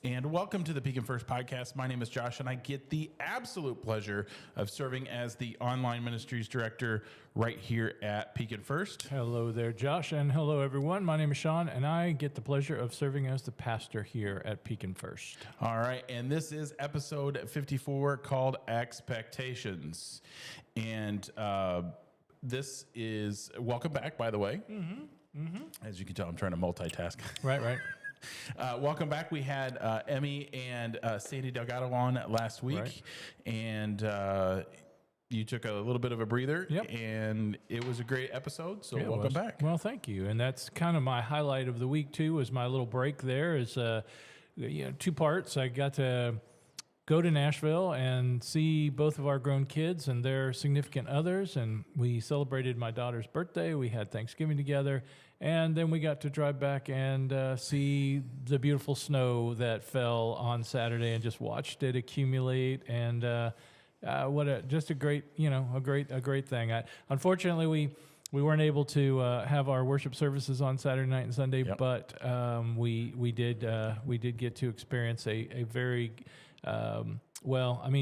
And welcome to the Pekin First podcast. My name is Josh, and I get the absolute pleasure of serving as the online ministries director right here at Pekin First. Hello there, Josh, and hello, everyone. My name is Sean, and I get the pleasure of serving as the pastor here at Pekin First. All right, and this is episode 54 called Expectations. And this is, welcome back, by the way. As you can tell, I'm trying to multitask. Right. Welcome back. We had Emmy and Sadie Delgado on last week, Right. and you took a little bit of a breather, Yep. and it was a great episode, so It welcome was. back. Well, thank you. And that's kind of my highlight of the week, too, is my little break there. Is two parts. I got to go to Nashville and see both of our grown kids and their significant others, and we celebrated my daughter's birthday. We had Thanksgiving together, and then we got to drive back and see the beautiful snow that fell on Saturday and just watched it accumulate. And just a great, a great thing. Unfortunately, we weren't able to have our worship services on Saturday night and Sunday, Yep. but we did get to experience a very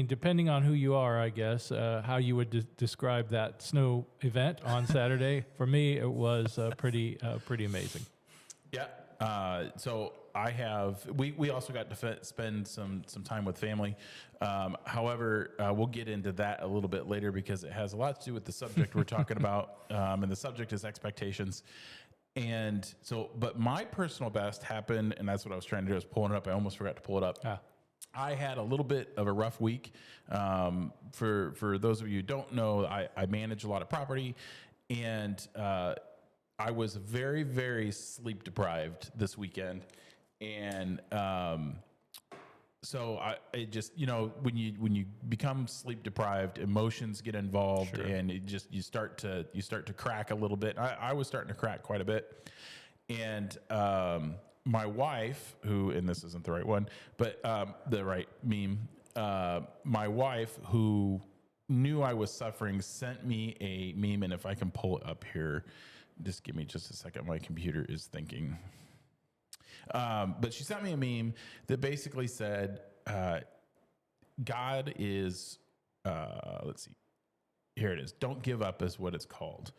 depending on who you are, I guess, how you would describe that snow event on Saturday. For me, it was pretty amazing. Yeah. So we also got to spend some time with family. However, we'll get into that a little bit later because it has a lot to do with the subject we're talking about. And the subject is expectations. And so, but my personal best happened, and that's what I was trying to do, is pulling it up. I almost forgot to pull it up. I had a little bit of a rough week. For those of you who don't know, I manage a lot of property, and I was very, very sleep deprived this weekend. And so it just, when you become sleep deprived, emotions get involved, Sure. and you start to crack a little bit. I was starting to crack quite a bit, and my wife, and this isn't the right one, but the right meme, my wife, who knew I was suffering, sent me a meme, and if I can pull it up here, just give me just a second. My computer is thinking. But she sent me a meme that basically said, God is, let's see, here it is. Don't give up is what it's called.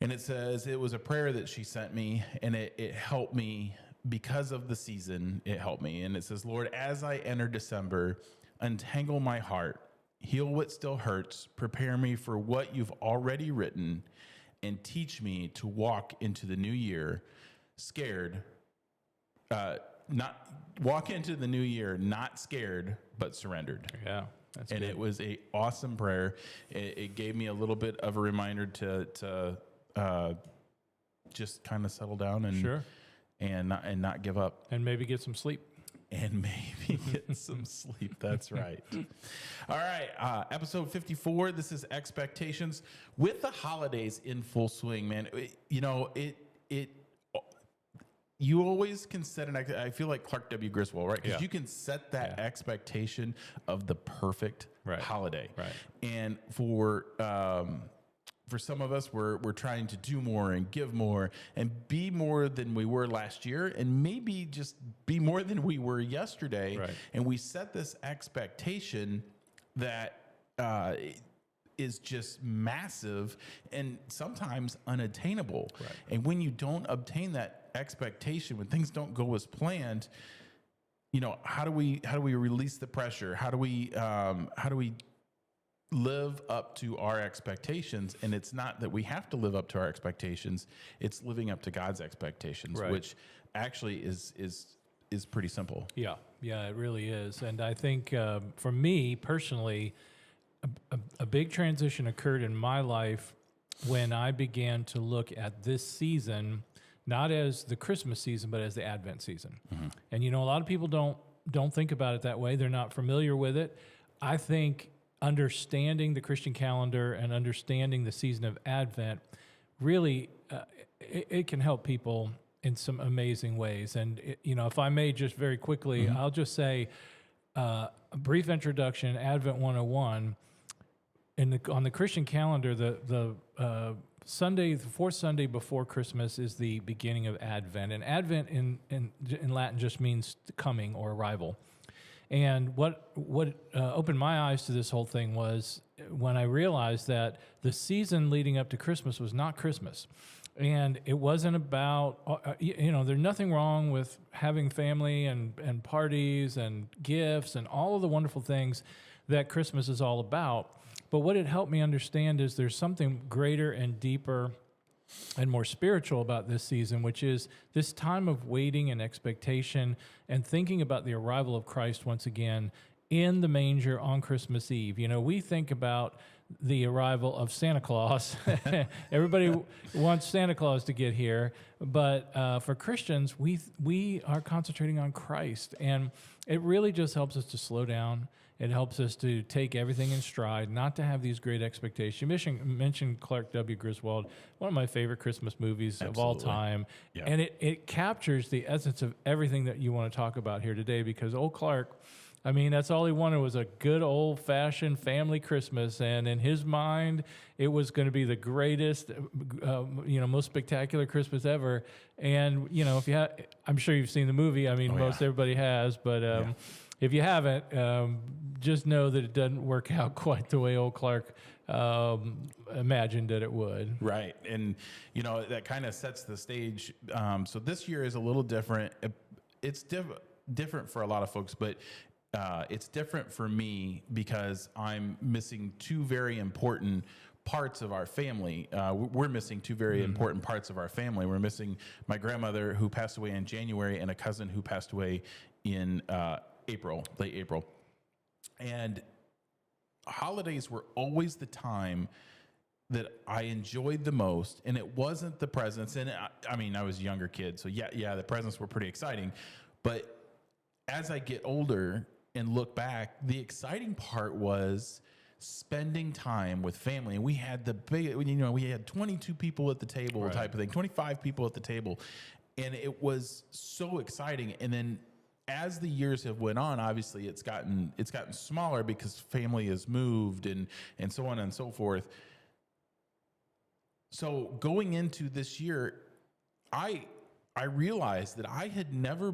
And it says, it was a prayer that she sent me, and it helped me because of the season. It helped me. And it says, Lord, as I enter December, untangle my heart, heal what still hurts, prepare me for what you've already written, and teach me to walk into the new year scared, not walk into the new year, not scared, but surrendered. Yeah. That's And good. it was a awesome prayer. It gave me a little bit of a reminder to just kind of settle down and Sure. and not give up, And maybe get some sleep. and maybe get some sleep. That's right. All right, episode 54. This is Expectations. With the holidays in full swing, man. You always can set I feel like Clark W. Griswold, right? Because Yeah. you can set that expectation of the perfect Right. holiday. Right. And for some of us, we're trying to do more and give more and be more than we were last year, and maybe just be more than we were yesterday. Right. And we set this expectation that is just massive and sometimes unattainable. Right. And when you don't obtain that expectation, when things don't go as planned, how do we release the pressure? How do we live up to our expectations? And it's not that we have to live up to our expectations, it's living up to God's expectations, Right. which actually is pretty simple. Yeah, it really is. And I think for me personally, a big transition occurred in my life when I began to look at this season, not as the Christmas season, but as the Advent season. Mm-hmm. And a lot of people don't think about it that way. They're not familiar with it. I think understanding the Christian calendar and understanding the season of Advent really it can help people in some amazing ways. And if I may just very quickly, I'll just say a brief introduction, Advent 101. On the Christian calendar, the Sunday, the fourth Sunday before Christmas, is the beginning of Advent, and Advent in Latin just means coming or arrival. And what opened my eyes to this whole thing was when I realized that the season leading up to Christmas was not Christmas. And it wasn't about, there's nothing wrong with having family and parties and gifts and all of the wonderful things that Christmas is all about. But what it helped me understand is there's something greater and deeper and more spiritual about this season, which is this time of waiting and expectation and thinking about the arrival of Christ once again in the manger on Christmas Eve. We think about the arrival of Santa Claus. Everybody wants Santa Claus to get here, but for Christians, we are concentrating on Christ, and it really just helps us to slow down. It helps us to take everything in stride, not to have these great expectations. You mentioned Clark W. Griswold, one of my favorite Christmas movies of all time. Yeah. And it captures the essence of everything that you want to talk about here today, because old Clark, that's all he wanted was a good old-fashioned family Christmas, and in his mind, it was going to be the greatest, most spectacular Christmas ever. And if you I'm sure you've seen the movie. Most everybody has, but if you haven't, just know that it doesn't work out quite the way old Clark imagined that it would. Right, and that kind of sets the stage. So this year is a little different. It's different for a lot of folks, but it's different for me because I'm missing two very important parts of our family. We're missing two very important parts of our family. We're missing my grandmother, who passed away in January, and a cousin who passed away in late April. And holidays were always the time that I enjoyed the most, and it wasn't the presents. And I was a younger kid, so yeah, the presents were pretty exciting. But as I get older and look back, the exciting part was spending time with family. And we had we had 22 people at the table, type of thing, 25 people at the table, and it was so exciting. And then as the years have went on, obviously it's gotten smaller because family has moved and so on and so forth. So going into this year, I realized that I had never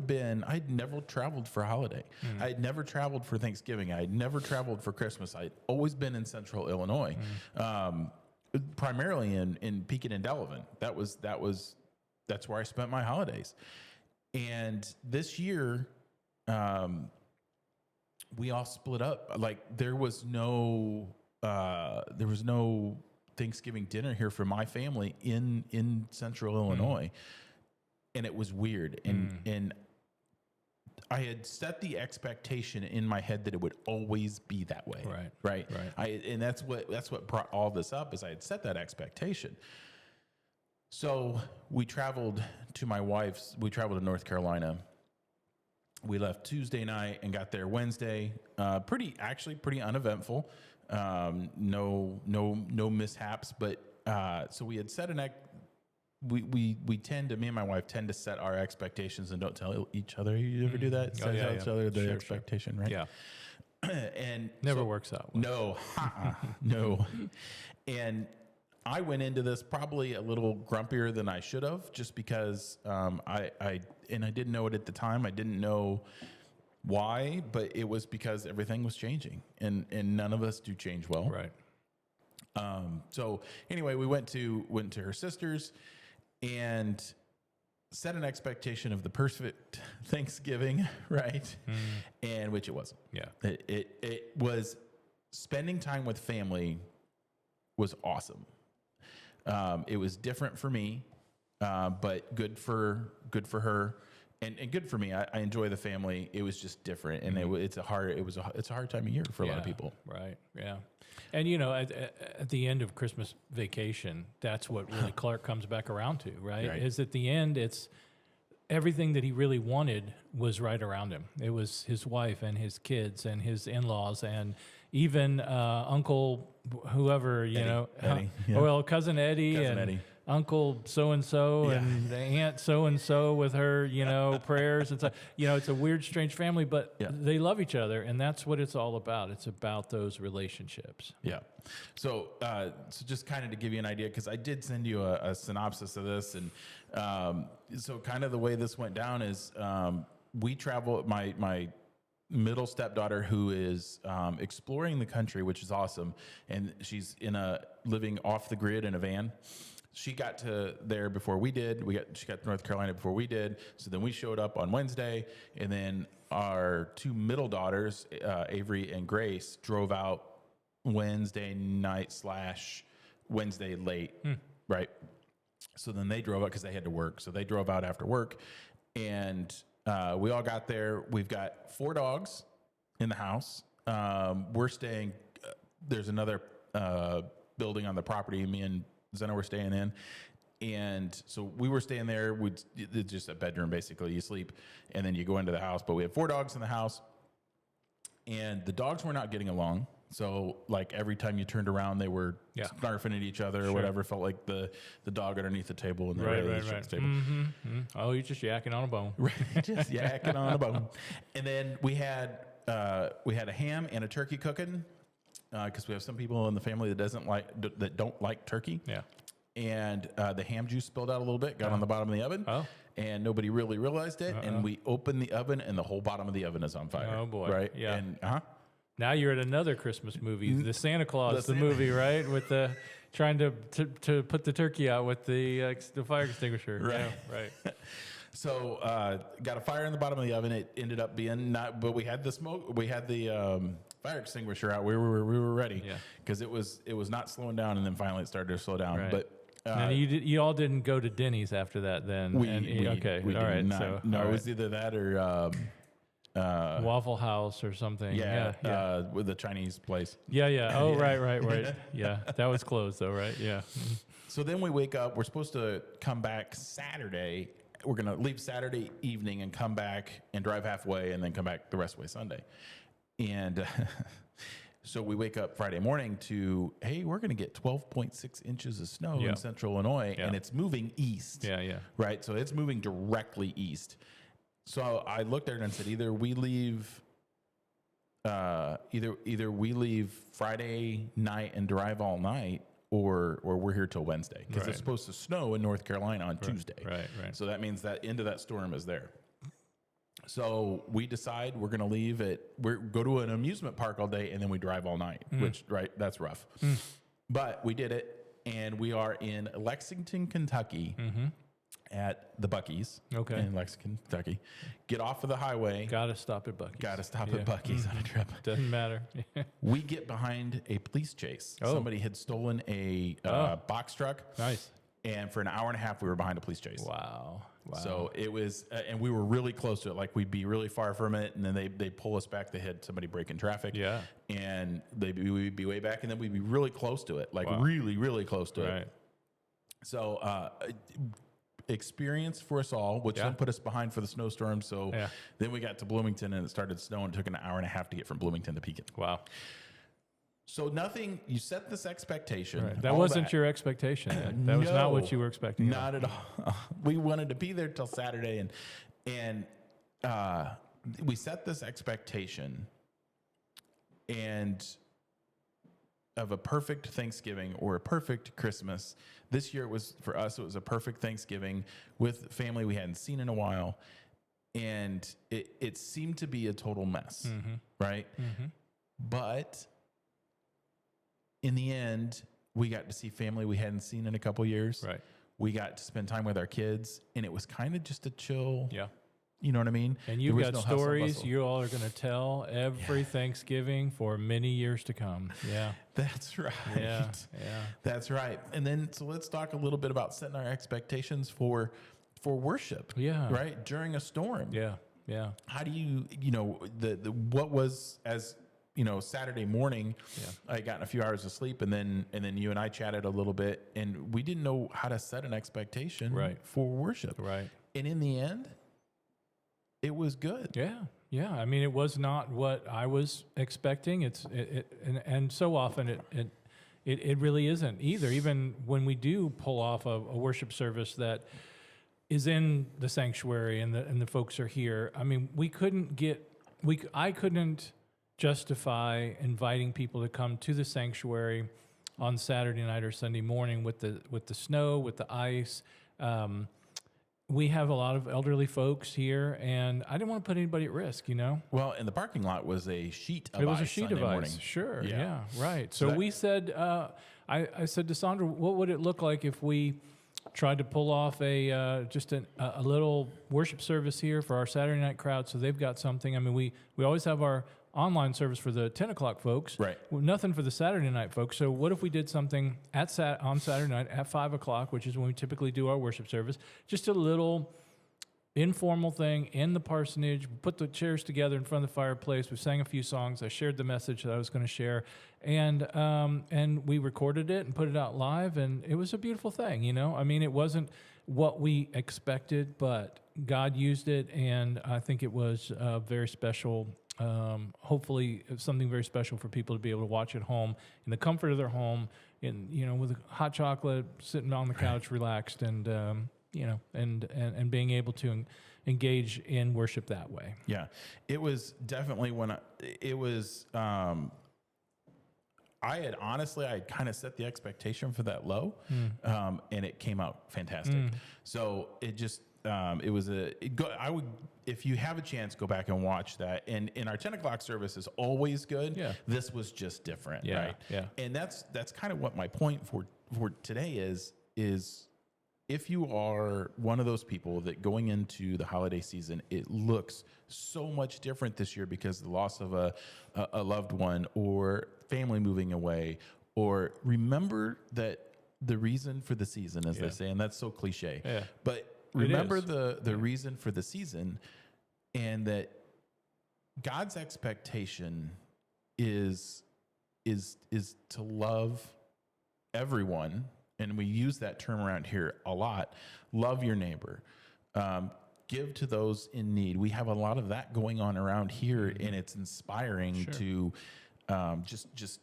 traveled for a holiday. I had never traveled for Thanksgiving. I had never traveled for Christmas. I'd always been in Central Illinois, primarily in Pekin and Delavan. That's where I spent my holidays. And this year, we all split up. Like there was no Thanksgiving dinner here for my family in Central Illinois. And it was weird. And I had set the expectation in my head that it would always be that way. Right. And that's what brought all this up, is I had set that expectation. So we traveled to North Carolina. We left Tuesday night and got there Wednesday. Pretty uneventful. No mishaps. But so we had set me and my wife tend to set our expectations and don't tell each other. You ever do that? Tell each other the expectation, right? Yeah. And never works out well. No. And I went into this probably a little grumpier than I should have, just because I didn't know it at the time. I didn't know why, but it was because everything was changing, and none of us do change well. Right. So anyway, we went to her sister's and set an expectation of the perfect Thanksgiving, right? And which it wasn't. Yeah. It was, spending time with family was awesome. It was different for me, but good for her, and good for me. I enjoy the family. It was just different, and it's a hard time of year for a lot of people. Right. Yeah. And at the end of Christmas vacation, that's what really Clark comes back around to, right? Is at the end, it's everything that he really wanted was right around him. It was his wife and his kids and his in-laws and even Uncle whoever, Eddie. well, Cousin Eddie Uncle so-and-so and the Aunt so-and-so with her, prayers. And so, it's a weird, strange family, but they love each other. And that's what it's all about. It's about those relationships. Yeah. So, so just kind of to give you an idea, because I did send you a synopsis of this. And so kind of the way this went down is we travel, my middle stepdaughter, who is exploring the country, which is awesome. And she's living off the grid in a van. She got to there before we did. She got to North Carolina before we did. So then we showed up on Wednesday, and then our two middle daughters, Avery and Grace, drove out Wednesday night / Wednesday late, right? So then they drove out because they had to work. So they drove out after work, and we all got there. We've got 4 dogs in the house. We're staying. There's another building on the property me and Zena were staying in. And so we were staying there. It's just a bedroom, basically. You sleep, and then you go into the house. But we had 4 dogs in the house, and the dogs were not getting along. So, like, every time you turned around, they were snarfing at each other or whatever. Felt like the dog underneath the table and the right. Table. Oh, you're just yakking on a bone. Right, just yakking on a bone. And then we had a ham and a turkey cooking because we have some people in the family that don't like turkey. Yeah. And the ham juice spilled out a little bit, got on the bottom of the oven. Oh. And nobody really realized it. And we opened the oven, and the whole bottom of the oven is on fire. Oh, boy. Right? Yeah. And, now you're at another Christmas movie, the Santa Claus, the movie, right? With the trying to put the turkey out with the fire extinguisher. Right. Yeah, right. So got a fire in the bottom of the oven. It ended up being but we had the smoke. We had the fire extinguisher out. We were ready because it was not slowing down, and then finally it started to slow down. Right. But and you all didn't go to Denny's after that, then? We all right. Not, so no, it was either that or. Waffle House or something. Yeah. With the Chinese place. Yeah. Oh, right. Yeah. That was closed though, right? Yeah. So then we wake up. We're supposed to come back Saturday. We're going to leave Saturday evening and come back and drive halfway and then come back the rest of the way Sunday. And so we wake up Friday morning to, hey, we're going to get 12.6 inches of snow in central Illinois, and it's moving east. Yeah. Right? So it's moving directly east. So I looked at it and said, either we leave Friday night and drive all night, or we're here till Wednesday, because it's supposed to snow in North Carolina on Tuesday. Right. So that means that end of that storm is there. So we decide we're going to leave go to an amusement park all day, and then we drive all night, which, that's rough. But we did it, and we are in Lexington, Kentucky. At the Buc-ee's in Lexington, Kentucky. Get off of the highway. Got to stop at Buc-ee's. Got to stop at Buc-ee's on a trip. Doesn't matter. We get behind a police chase. Somebody had stolen a box truck. Nice. And for an hour and a half, we were behind a police chase. Wow. So it was, and we were really close to it. Like, we'd be really far from it, and then they'd pull us back. They had somebody breaking traffic. Yeah. And we'd be way back, and then we'd be really close to it. Like, really, really close to it. So, experience for us all, which then put us behind for the snowstorm. So then we got to Bloomington, and it started snowing. It took an hour and a half to get from Bloomington to Pekin. Wow. So you set this expectation. Right. That wasn't your expectation. That was not what you were expecting. Not at all. We wanted to be there till Saturday, and we set this expectation of a perfect Thanksgiving or a perfect Christmas. This year for us, it was a perfect Thanksgiving with family we hadn't seen in a while. And it seemed to be a total mess, right? But in the end, we got to see family we hadn't seen in a couple years. Right. We got to spend time with our kids, and it was kind of just a chill. Yeah. You know what I mean? And you've got stories you all are going to tell every Thanksgiving for many years to come. Yeah. That's right. Yeah. That's right. And then, so let's talk a little bit about setting our expectations for worship. Yeah. Right? During a storm. Yeah. Yeah. How do you what was, as Saturday morning, I got a few hours of sleep, and then you and I chatted a little bit, and we didn't know how to set an expectation for worship. Right. And in the end, it was good. Yeah. Yeah. I mean, it was not what I was expecting. And so often it really isn't either. Even when we do pull off a worship service that is in the sanctuary and the folks are here, I mean, I couldn't justify inviting people to come to the sanctuary on Saturday night or Sunday morning with the snow, with the ice. We have a lot of elderly folks here, and I didn't want to put anybody at risk, you know? Well, and the parking lot was a sheet of ice. It was a sheet Sunday of morning. ice. Sure. Yeah. Yeah. Right. So that- we said, I said to Sandra, what would it look like if we tried to pull off a little worship service here for our Saturday night crowd, so they've got something. I mean, we always have our online service for the 10 o'clock folks. Right. Well, nothing for the Saturday night folks. So what if we did something on Saturday night at 5 o'clock, which is when we typically do our worship service, just a little informal thing in the parsonage. We put the chairs together in front of the fireplace. We sang a few songs. I shared the message that I was going to share, and we recorded it and put it out live, and it was a beautiful thing. You know, I mean, it wasn't what we expected, but God used it, and I think it was very special. Hopefully, something very special for people to be able to watch at home in the comfort of their home, with a hot chocolate, sitting on the couch, relaxed, and and being able to engage in worship that way. Yeah, it was definitely I had kind of set the expectation for that low, and it came out fantastic. So it just, I would, if you have a chance, go back and watch that. And our 10 o'clock service is always good. Yeah. This was just different, Yeah, right? yeah. And that's kind of what my point for today is if you are one of those people that going into the holiday season, it looks so much different this year because of the loss of a loved one or family moving away, or remember that the reason for the season, as they say, and that's so cliche, but remember the reason for the season, and that God's expectation is to love everyone. And we use that term around here a lot. Love your neighbor. Give to those in need. We have a lot of that going on around here, and it's inspiring to just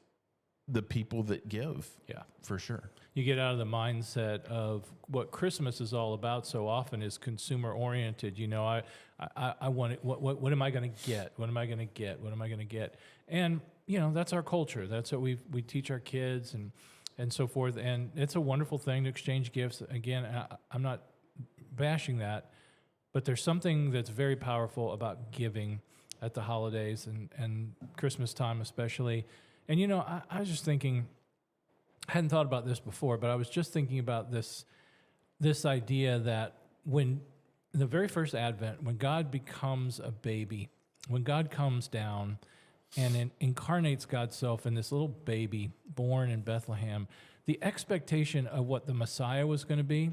the people that give. Yeah, for sure. You get out of the mindset of what Christmas is all about so often is consumer oriented. You know, I want it. What am I going to get? What am I going to get? What am I going to get? And that's our culture. That's what we teach our kids and so forth. And it's a wonderful thing to exchange gifts. Again, I'm not bashing that, but there's something that's very powerful about giving at the holidays and Christmas time especially. And, I was just thinking, I hadn't thought about this before, but I was just thinking about this idea that when the very first Advent, when God becomes a baby, when God comes down and incarnates God's self in this little baby born in Bethlehem, the expectation of what the Messiah was going to be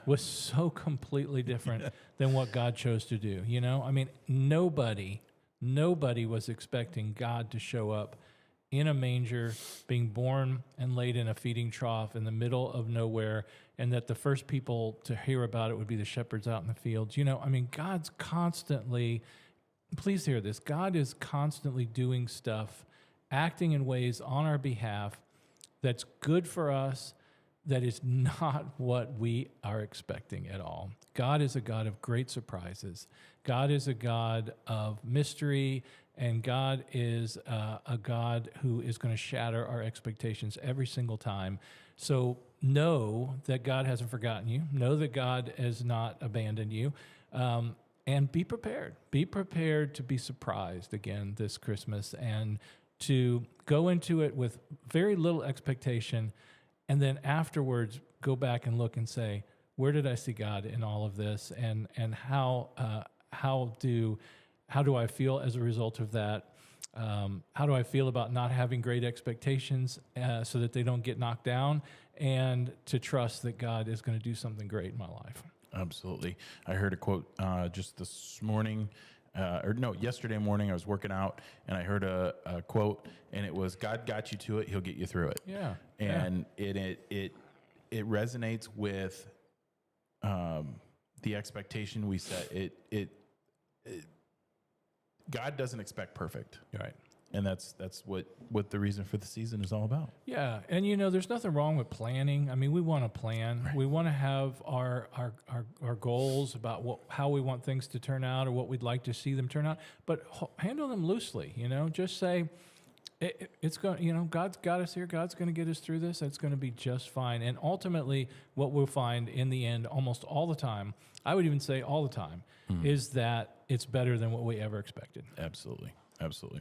was so completely different than what God chose to do. I mean, nobody was expecting God to show up in a manger, being born and laid in a feeding trough in the middle of nowhere, and that the first people to hear about it would be the shepherds out in the fields. I mean, God's constantly... Please hear this. God is constantly doing stuff, acting in ways on our behalf that's good for us, that is not what we are expecting at all. God is a God of great surprises. God is a God of mystery, and God is a God who is going to shatter our expectations every single time. So know that God hasn't forgotten you. Know that God has not abandoned you. And be prepared. Be prepared to be surprised again this Christmas and to go into it with very little expectation, and then afterwards go back and look and say, where did I see God in all of this, and how do I feel as a result of that? How do I feel about not having great expectations so that they don't get knocked down, and to trust that God is going to do something great in my life? Absolutely. I heard a quote just this morning, yesterday morning. I was working out and I heard a quote, and it was, "God got you to it; He'll get you through it." Yeah, and it resonates with the expectation we set. God doesn't expect perfect, right? and that's what the reason for the season is all about. Yeah, and there's nothing wrong with planning. I mean, we want to plan. Right. We want to have our goals about how we want things to turn out or what we'd like to see them turn out, but handle them loosely. Just say it's going. God's got us here. God's going to get us through this. It's going to be just fine. And ultimately, what we'll find in the end, almost all the time, I would even say all the time, is that it's better than what we ever expected. Absolutely. Absolutely.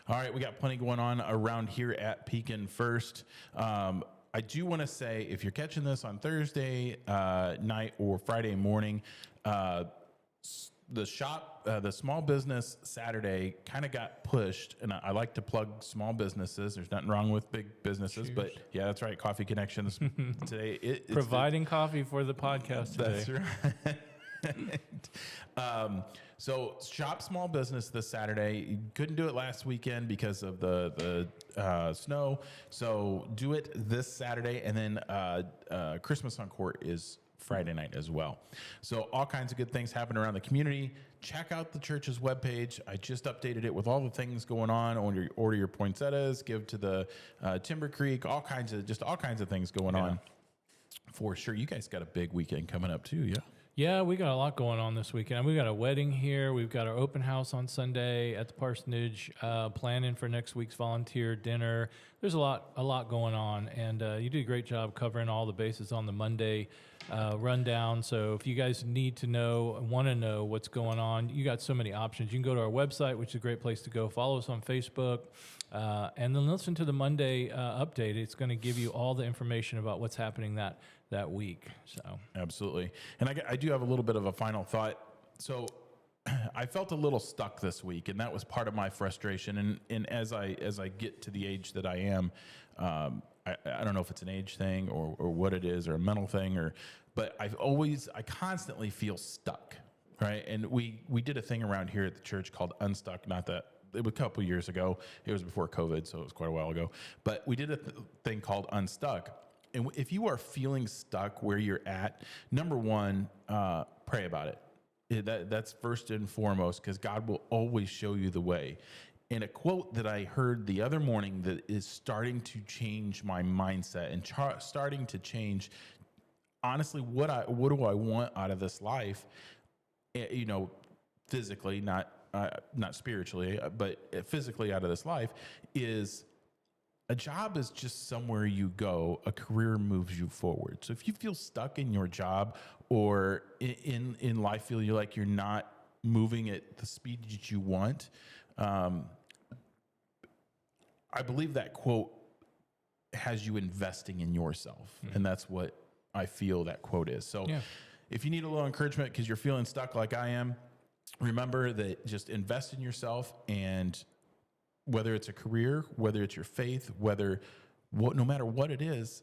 All right. We got plenty going on around here at Pekin First. I do want to say, if you're catching this on Thursday night or Friday morning, the small business Saturday kind of got pushed, and I like to plug small businesses. There's nothing wrong with big businesses, Cheers. But yeah, that's right. Coffee Connections today. It's providing coffee for the podcast today. That's right. So shop small business this Saturday. You couldn't do it last weekend because of the snow. So do it this Saturday, and then Christmas on Court is Friday night as well. So all kinds of good things happen around the community. Check out the church's webpage. I just updated it with all the things going on. Order your poinsettias, give to the Timber Creek, all kinds of things going on. For sure. You guys got a big weekend coming up too, yeah? Yeah, we got a lot going on this weekend. We got a wedding here. We've got our open house on Sunday at the parsonage, planning for next week's volunteer dinner. There's a lot going on, and you did a great job covering all the bases on the Monday rundown. So if you guys need to know, want to know what's going on, you got so many options. You can go to our website, which is a great place to go. Follow us on Facebook, and then listen to the Monday update. It's going to give you all the information about what's happening that week. So absolutely. And I do have a little bit of a final thought. So I felt a little stuck this week, and that was part of my frustration. And as I get to the age that I am, I don't know if it's an age thing or what it is, or a mental thing, but I constantly feel stuck. Right. And we did a thing around here at the church called Unstuck. Not that it was a couple years ago. It was before COVID, so it was quite a while ago. But we did a thing called Unstuck. And if you are feeling stuck where you're at, number one, pray about it. That's first and foremost, because God will always show you the way. And a quote that I heard the other morning that is starting to change my mindset and starting to change, honestly, what do I want out of this life? Physically, not spiritually, but physically out of this life is, a job is just somewhere you go. A career moves you forward. So if you feel stuck in your job or in life, feel like you're not moving at the speed that you want, I believe that quote has you investing in yourself. And that's what I feel that quote is. So if you need a little encouragement because you're feeling stuck like I am, remember that just invest in yourself, and whether it's a career, whether it's your faith, no matter what it is,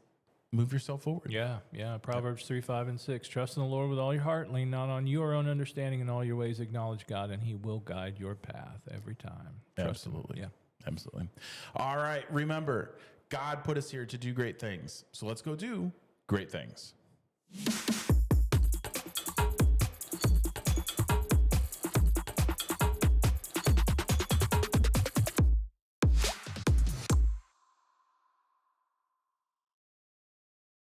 move yourself forward. Yeah. Proverbs 3, 5, and 6. Trust in the Lord with all your heart. Lean not on your own understanding. In all your ways acknowledge God, and he will guide your path every time. Absolutely. Absolutely. All right. Remember, God put us here to do great things. So let's go do great things.